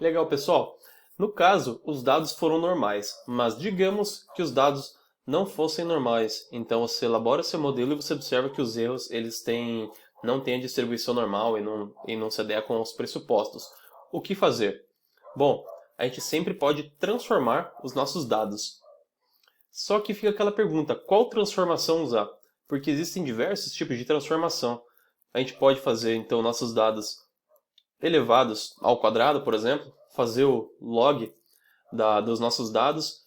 Legal, pessoal. No caso, os dados foram normais, mas digamos que os dados não fossem normais. Então você elabora seu modelo e você observa que os erros não têm a distribuição normal e não se adequam aos pressupostos. O que fazer? Bom, a gente sempre pode transformar os nossos dados. Só que fica aquela pergunta, qual transformação usar? Porque existem diversos tipos de transformação. A gente pode fazer, então, nossos dados elevados ao quadrado, por exemplo, fazer o log dos nossos dados.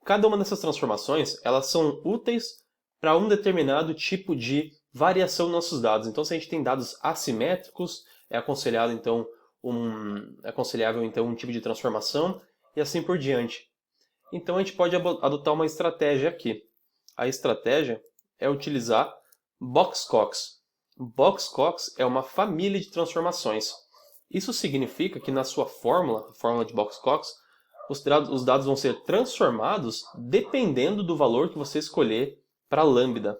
Cada uma dessas transformações, elas são úteis para um determinado tipo de variação nos nossos dados. Então, se a gente tem dados assimétricos, é aconselhável então um tipo de transformação e assim por diante. Então, a gente pode adotar uma estratégia aqui. A estratégia é utilizar Box-Cox. Box-Cox é uma família de transformações. Isso significa que na sua fórmula, a fórmula de Box-Cox, os dados vão ser transformados dependendo do valor que você escolher para a lambda.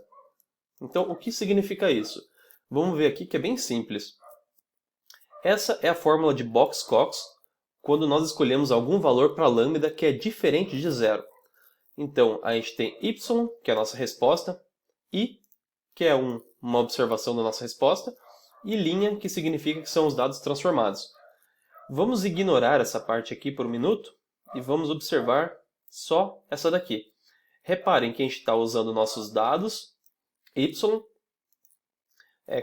Então, o que significa isso? Vamos ver aqui que é bem simples. Essa é a fórmula de Box-Cox quando nós escolhemos algum valor para a lambda que é diferente de zero. Então, a gente tem y, que é a nossa resposta, i, que é uma observação da nossa resposta, e linha, que significa que são os dados transformados. Vamos ignorar essa parte aqui por um minuto e vamos observar só essa daqui. Reparem que a gente está usando nossos dados, y,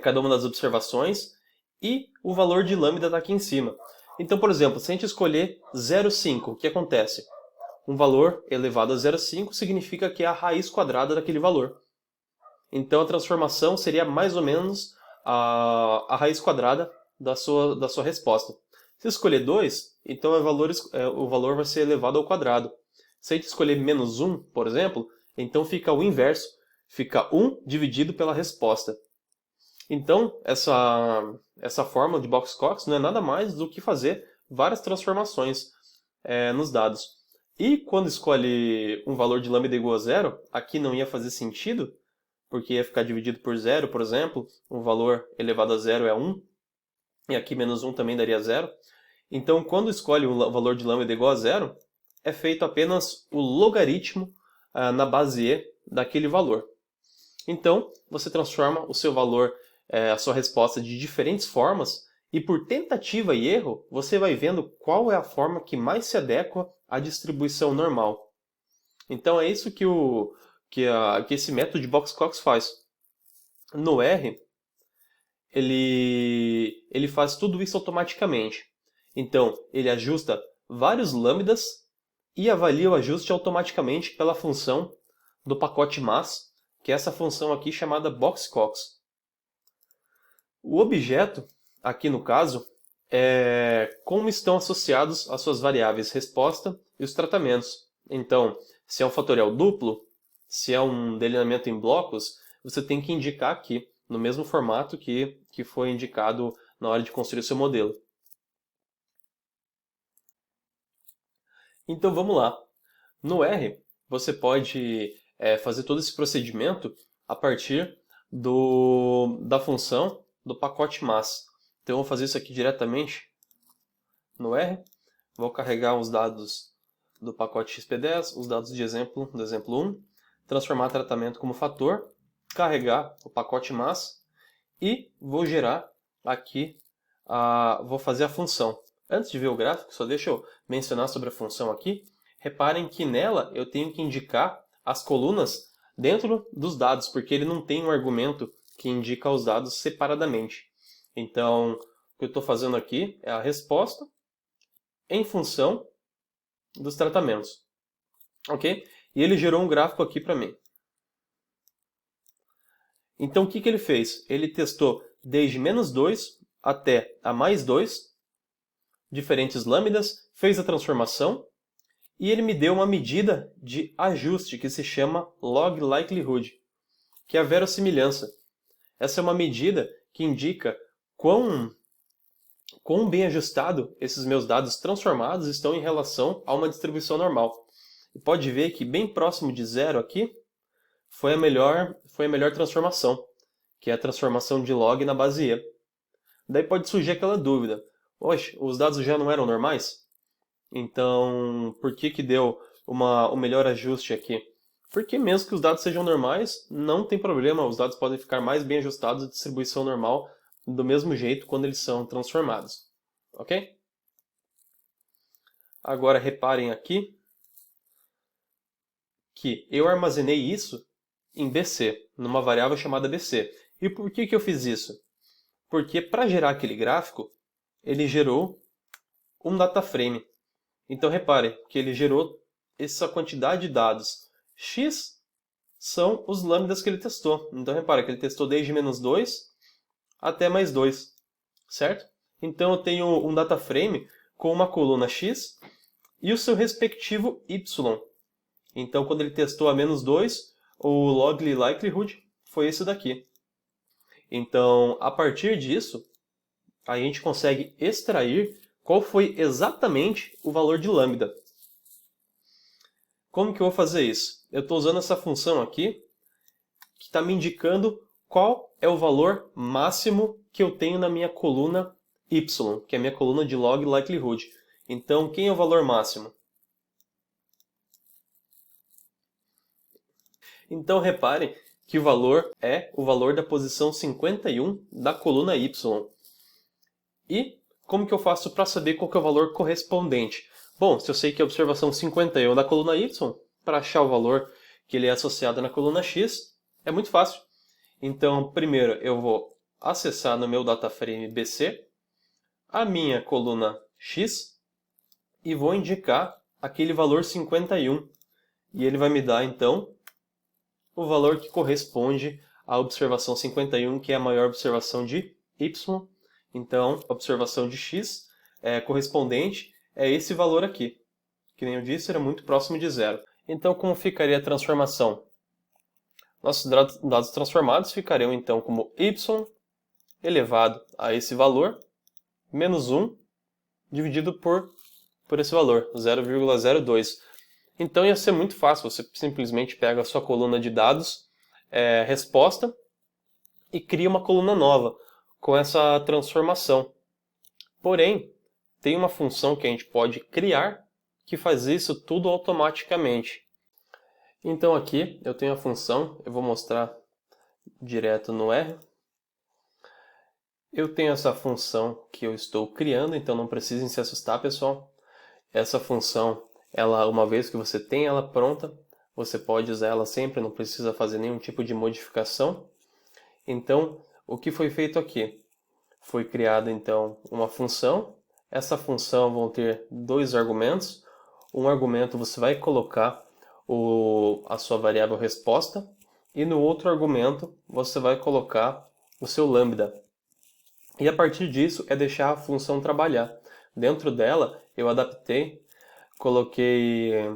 cada uma das observações, e o valor de lambda está aqui em cima. Então, por exemplo, se a gente escolher 0,5, o que acontece? Um valor elevado a 0,5 significa que é a raiz quadrada daquele valor. Então, a transformação seria mais ou menos a raiz quadrada da sua resposta. Se escolher 2, então o valor vai ser elevado ao quadrado. Se a gente escolher menos 1, por exemplo, então fica o inverso. Fica 1 dividido pela resposta. Então, essa fórmula de Box-Cox não é nada mais do que fazer várias transformações nos dados. E quando escolhe um valor de lambda igual a zero, aqui não ia fazer sentido, porque ia ficar dividido por zero, por exemplo. Um valor elevado a zero é 1, e aqui menos 1 também daria zero. Então, quando escolhe o valor de lambda igual a zero, é feito apenas o logaritmo na base e daquele valor. Então, você transforma o seu valor, a sua resposta de diferentes formas, e por tentativa e erro, você vai vendo qual é a forma que mais se adequa à distribuição normal. Então, é isso que esse método de Box-Cox faz. No R, ele faz tudo isso automaticamente. Então, ele ajusta vários lambdas e avalia o ajuste automaticamente pela função do pacote mass, que é essa função aqui chamada Box-Cox. O objeto, aqui no caso, é como estão associados as suas variáveis resposta e os tratamentos. Então, se é um fatorial duplo, se é um delineamento em blocos, você tem que indicar aqui, no mesmo formato que foi indicado na hora de construir o seu modelo. Então vamos lá. No R, você pode fazer todo esse procedimento a partir da função do pacote mass. Então eu vou fazer isso aqui diretamente no R. Vou carregar os dados do pacote XP10, os dados de exemplo, do exemplo 1, transformar tratamento como fator, carregar o pacote mass e vou gerar aqui, vou fazer a função. Antes de ver o gráfico, só deixa eu mencionar sobre a função aqui. Reparem que nela eu tenho que indicar as colunas dentro dos dados, porque ele não tem um argumento que indica os dados separadamente. Então, o que eu estou fazendo aqui é a resposta em função dos tratamentos. Ok? E ele gerou um gráfico aqui para mim. Então, o que ele fez? Ele testou desde menos 2 até a mais 2, diferentes lambdas, fez a transformação, e ele me deu uma medida de ajuste que se chama log likelihood, que é a verossimilhança. Essa é uma medida que indica quão bem ajustado esses meus dados transformados estão em relação a uma distribuição normal. E pode ver que bem próximo de zero aqui foi a melhor transformação, que é a transformação de log na base E. Daí pode surgir aquela dúvida. Oxe, os dados já não eram normais? Então, por que que deu um melhor ajuste aqui? Porque mesmo que os dados sejam normais, não tem problema, os dados podem ficar mais bem ajustados à distribuição normal, do mesmo jeito quando eles são transformados. Ok? Agora reparem aqui que eu armazenei isso em BC, numa variável chamada BC. E por que que eu fiz isso? Porque para gerar aquele gráfico, ele gerou um data frame. Então repare que ele gerou essa quantidade de dados. X são os lambdas que ele testou. Então repare que ele testou desde -2 até +2, certo? Então eu tenho um data frame com uma coluna X e o seu respectivo Y. Então quando ele testou a -2, o log likelihood foi esse daqui. Então, a partir disso, a gente consegue extrair qual foi exatamente o valor de lambda. Como que eu vou fazer isso? Eu estou usando essa função aqui, que está me indicando qual é o valor máximo que eu tenho na minha coluna y, que é a minha coluna de log likelihood. Então, quem é o valor máximo? Então, reparem que o valor é o valor da posição 51 da coluna y. E como que eu faço para saber qual que é o valor correspondente? Bom, se eu sei que a observação 51 da coluna y, para achar o valor que ele é associado na coluna x, é muito fácil. Então, primeiro eu vou acessar no meu dataframe BC a minha coluna x e vou indicar aquele valor 51. E ele vai me dar, então, o valor que corresponde à observação 51, que é a maior observação de y. Então, a observação de x correspondente é esse valor aqui. Que nem eu disse, era muito próximo de zero. Então, como ficaria a transformação? Nossos dados transformados ficariam, então, como y elevado a esse valor, menos 1, dividido por esse valor, 0,02. Então ia ser muito fácil, você simplesmente pega a sua coluna de dados, resposta, e cria uma coluna nova com essa transformação. Porém, tem uma função que a gente pode criar que faz isso tudo automaticamente. Então aqui eu tenho a função, eu vou mostrar direto no R. Eu tenho essa função que eu estou criando, então não precisem se assustar, pessoal. Essa função, uma vez que você tem ela pronta, você pode usar ela sempre, não precisa fazer nenhum tipo de modificação. Então, o que foi feito aqui? Foi criada, então, uma função. Essa função vão ter dois argumentos. Um argumento você vai colocar a sua variável resposta, e no outro argumento você vai colocar o seu lambda. E a partir disso é deixar a função trabalhar. Dentro dela eu adaptei, coloquei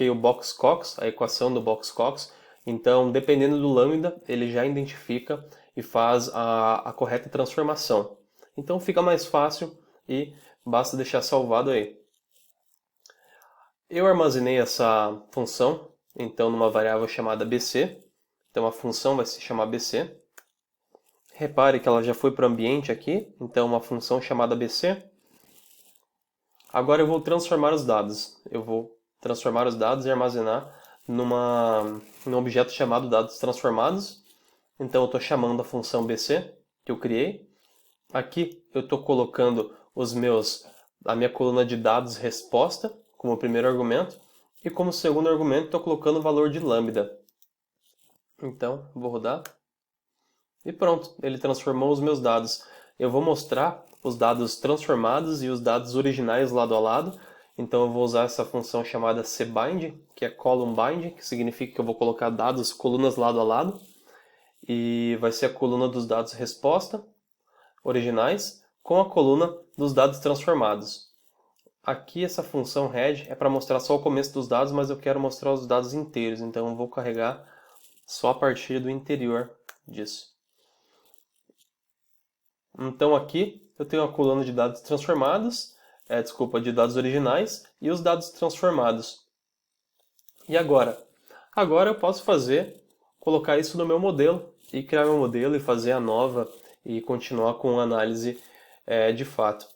o Box-Cox, a equação do Box-Cox. Então, dependendo do lambda, ele já identifica e faz a correta transformação. Então fica mais fácil e basta deixar salvado aí. Eu armazenei essa função, então, numa variável chamada BC. Então a função vai se chamar BC. Repare que ela já foi para o ambiente aqui, então uma função chamada BC. Agora eu vou transformar os dados. Eu vou transformar os dados e armazenar num objeto chamado dados transformados. Então eu estou chamando a função BC que eu criei. Aqui eu estou colocando a minha coluna de dados resposta como primeiro argumento. E como segundo argumento estou colocando o valor de lambda. Então vou rodar. E pronto, ele transformou os meus dados. Eu vou mostrar os dados transformados e os dados originais lado a lado. Então eu vou usar essa função chamada cbind, que é column bind, que significa que eu vou colocar dados, colunas lado a lado. E vai ser a coluna dos dados resposta, originais, com a coluna dos dados transformados. Aqui essa função head é para mostrar só o começo dos dados, mas eu quero mostrar os dados inteiros. Então eu vou carregar só a partir do interior disso. Então aqui eu tenho a coluna de dados transformados, de dados originais e os dados transformados. E agora? Agora eu posso colocar isso no meu modelo e criar meu modelo e fazer a nova e continuar com a análise de fato.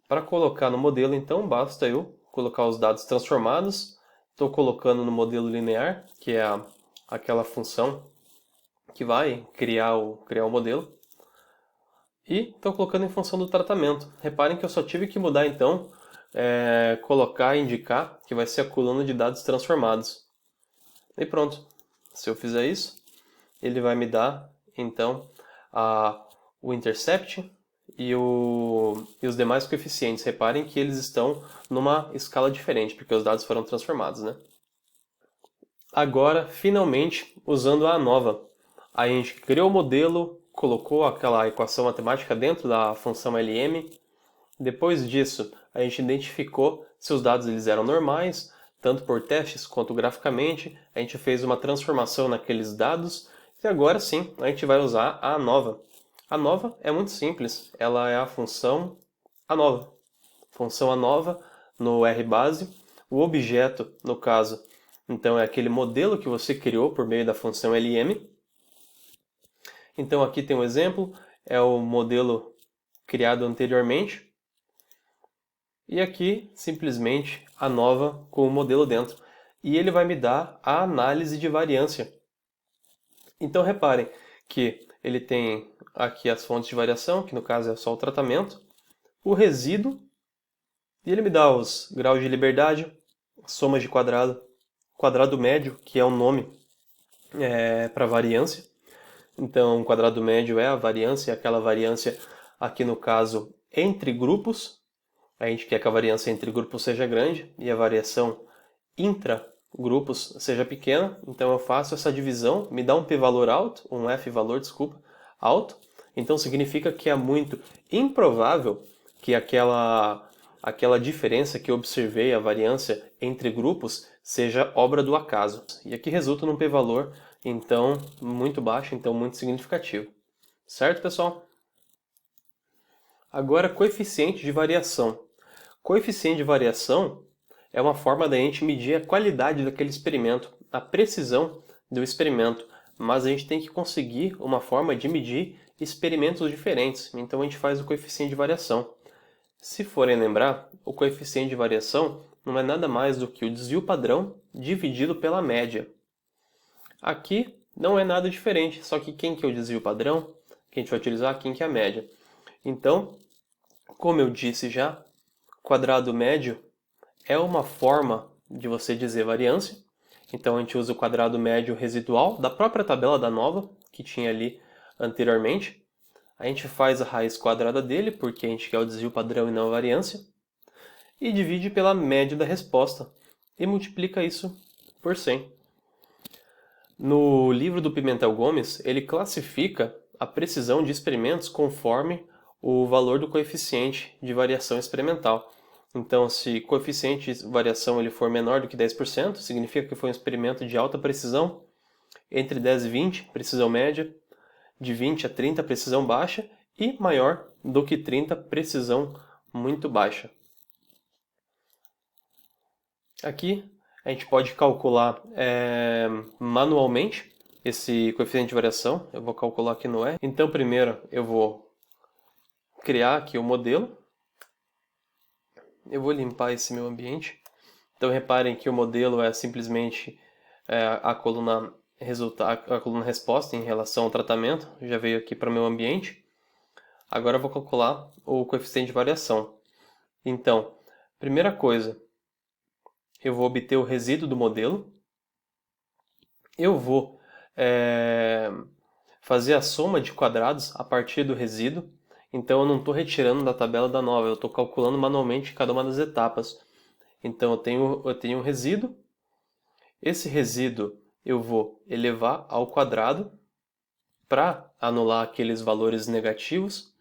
Para colocar no modelo, então, basta eu colocar os dados transformados. Estou colocando no modelo linear, que é aquela função que vai criar o modelo. E estou colocando em função do tratamento. Reparem que eu só tive que mudar, então, colocar e indicar que vai ser a coluna de dados transformados. E pronto. Se eu fizer isso, ele vai me dar, então, o intercept e os demais coeficientes. Reparem que eles estão numa escala diferente, porque os dados foram transformados, né? Agora, finalmente, usando a ANOVA. A gente criou o modelo, colocou aquela equação matemática dentro da função LM. Depois disso, a gente identificou se os dados eles eram normais, tanto por testes quanto graficamente. A gente fez uma transformação naqueles dados e agora sim a gente vai usar a ANOVA. A ANOVA é muito simples, ela é a função ANOVA. Função ANOVA no RBase. O objeto, no caso, então é aquele modelo que você criou por meio da função LM. Então aqui tem um exemplo, é o modelo criado anteriormente. E aqui, simplesmente, ANOVA com o modelo dentro. E ele vai me dar a análise de variância. Então reparem que ele tem aqui as fontes de variação, que no caso é só o tratamento, o resíduo, e ele me dá os graus de liberdade, somas de quadrado, quadrado médio, que é um nome para variância. Então, o quadrado médio é a variância, aquela variância aqui no caso entre grupos. A gente quer que a variância entre grupos seja grande e a variação intra-grupos seja pequena. Então eu faço essa divisão, me dá um p-valor alto, um f-valor, desculpa, alto. Então significa que é muito improvável que aquela diferença que eu observei, a variância entre grupos, seja obra do acaso. E aqui resulta num p-valor, então, muito baixo, então muito significativo. Certo, pessoal? Agora, coeficiente de variação. Coeficiente de variação é uma forma da gente medir a qualidade daquele experimento, a precisão do experimento, mas a gente tem que conseguir uma forma de medir experimentos diferentes, então a gente faz o coeficiente de variação. Se forem lembrar, o coeficiente de variação não é nada mais do que o desvio padrão dividido pela média. Aqui não é nada diferente, só que quem que é o desvio padrão, que a gente vai utilizar, quem que é a média. Então, como eu disse já, quadrado médio é uma forma de você dizer variância. Então a gente usa o quadrado médio residual da própria tabela da ANOVA, que tinha ali anteriormente. A gente faz a raiz quadrada dele, porque a gente quer o desvio padrão e não a variância. E divide pela média da resposta. E multiplica isso por 100. No livro do Pimentel Gomes, ele classifica a precisão de experimentos conforme o valor do coeficiente de variação experimental. Então, se o coeficiente de variação ele for menor do que 10%, significa que foi um experimento de alta precisão, entre 10 e 20, precisão média, de 20 a 30, precisão baixa, e maior do que 30, precisão muito baixa. Aqui a gente pode calcular manualmente esse coeficiente de variação. Eu vou calcular aqui no R. Então, primeiro eu vou criar aqui o modelo. Eu vou limpar esse meu ambiente. Então, reparem que o modelo é simplesmente a coluna resposta em relação ao tratamento. Já veio aqui para o meu ambiente. Agora eu vou calcular o coeficiente de variação. Então, primeira coisa, eu vou obter o resíduo do modelo. Eu vou fazer a soma de quadrados a partir do resíduo. Então eu não estou retirando da tabela da ANOVA, eu estou calculando manualmente cada uma das etapas. Então eu tenho um resíduo. Esse resíduo eu vou elevar ao quadrado para anular aqueles valores negativos.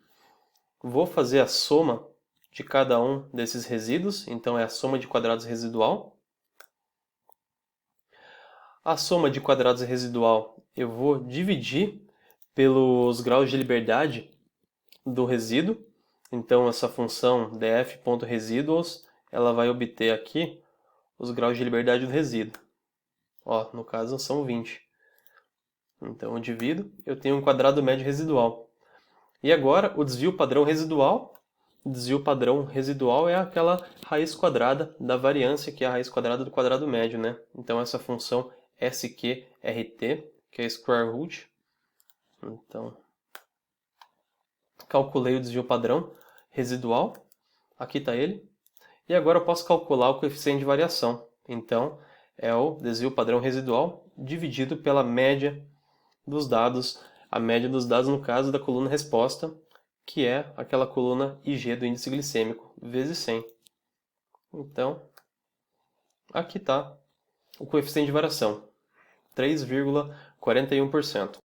Vou fazer a soma de cada um desses resíduos, então é a soma de quadrados residual. A soma de quadrados residual eu vou dividir pelos graus de liberdade do resíduo. Então essa função df.residuals ela vai obter aqui os graus de liberdade do resíduo. Ó, no caso são 20. Então eu divido, eu tenho um quadrado médio residual. E agora o desvio padrão residual desvio padrão residual é aquela raiz quadrada da variância, que é a raiz quadrada do quadrado médio, né? Então essa função SQRT, que é square root. Então, calculei o desvio padrão residual, aqui está ele. E agora eu posso calcular o coeficiente de variação. Então, é o desvio padrão residual dividido pela média dos dados, a média dos dados no caso da coluna resposta, que é aquela coluna IG do índice glicêmico, vezes 100. Então, aqui está o coeficiente de variação, 3,41%.